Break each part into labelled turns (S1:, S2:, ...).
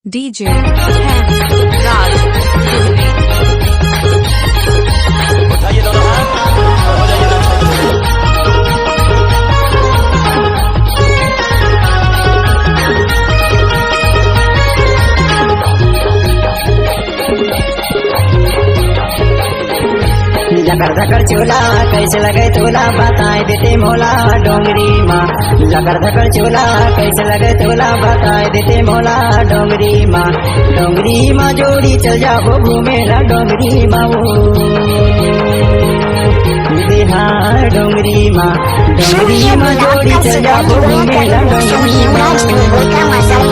S1: DJ Raj Purvi।
S2: उठाइए दोनों हाथ और हो जाइए दर्शक।
S3: जकर धकर चूल्हा कैसे लगे तोला बताए देते मोला डोंगरी माँ। जकर धकर चूल्हा कैसे लगे तोला बताए देते मोला डोंगरी माँ। डोंगरी माँ जोड़ी चल जाओ घूमेला डोंगरी माँ बिहार डोंगरी माँ। डोंगरी माँ जोड़ी चल जाओ घूमेला डोंगरी माँ।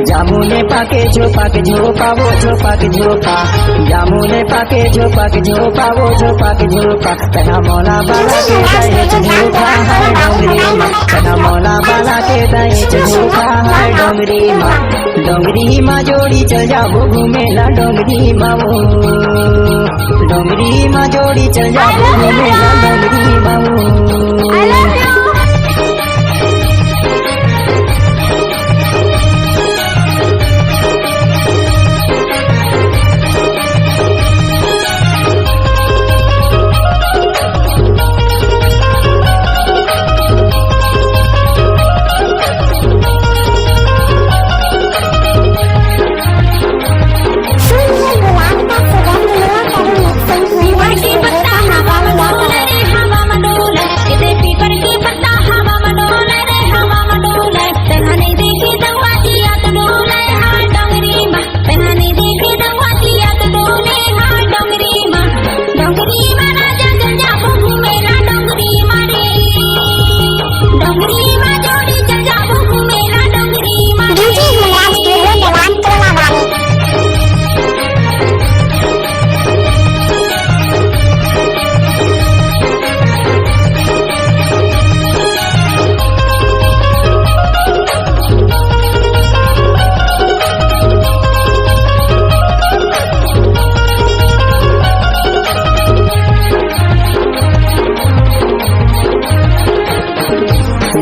S3: जामुने पाके झोपा के झोपा वो झोपा के झोपा। जामुने पाके झोपा के झोपा वो झोपा के झोपा। कना मौला बाला के दहेज झोपा है डोंगरी माँ। कना मौला बाला के दहेज झोपा है डोंगरी माँ। डोंगरी माँ जोड़ी चल जाओ घूमेला डोंगरी माँ वो। डोंगरी माँ जोड़ी चल जाओ घूमेला डोंगरी माँ वो।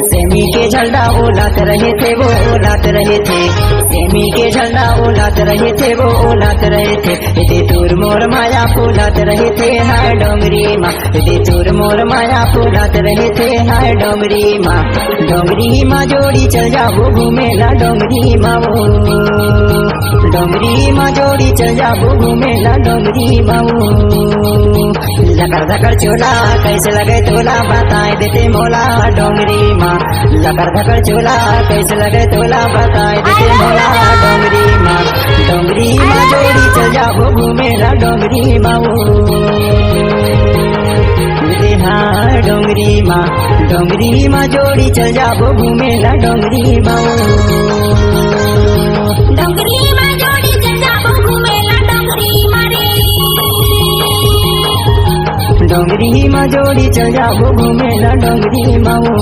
S3: सेमी के झंडा ओलात रहे थे वो ओलात रहे थे। सेमी के झंडा ओलात रहे थे वो ओलात रहे थे। इधे दूर मोर माया फूलात रहे थे हाय डोंगरी माँ। इधे दूर मोर माया फूलात रहे थे हाय डोंगरी माँ। डोंगरी माँ जोड़ी चल जाओ घूमेला डोंगरी माँ वो। डोंगरी माँ जोड़ी चल जाओ घूमेला डोंगरी माँ वो। लकर धकर चूल्हा कैसे लगे तोला बताए देते मोला डोंगरी माँ। लकर धकर चूल्हा कैसे लगे तोला बताए देते मोला डोंगरी माँ। डोंगरी माँ जोड़ी चल जाओ घूमेला डोंगरी माँ वो। बिहार डोंगरी माँ। डोंगरी माँ जोड़ी चल जाओ घूमेला डोंगरी माँ वो। डोंगरी माँ जोड़ी चल जाओ घूमेला डोंगरी माँ रे। डोंगरी माँ जोड़ी चल जाओ घूमेला डोंगरी माँ वो।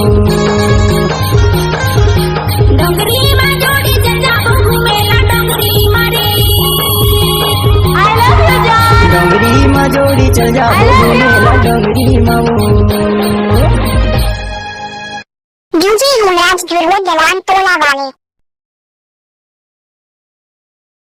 S3: डोंगरी माँ जोड़ी चल जाओ घूमेला डोंगरी माँ रे। डोंगरी माँ जोड़ी चल जाओ घूमेला डोंगरी माँ वो।
S4: DJ Raj Purvi Dalan Tola Wale।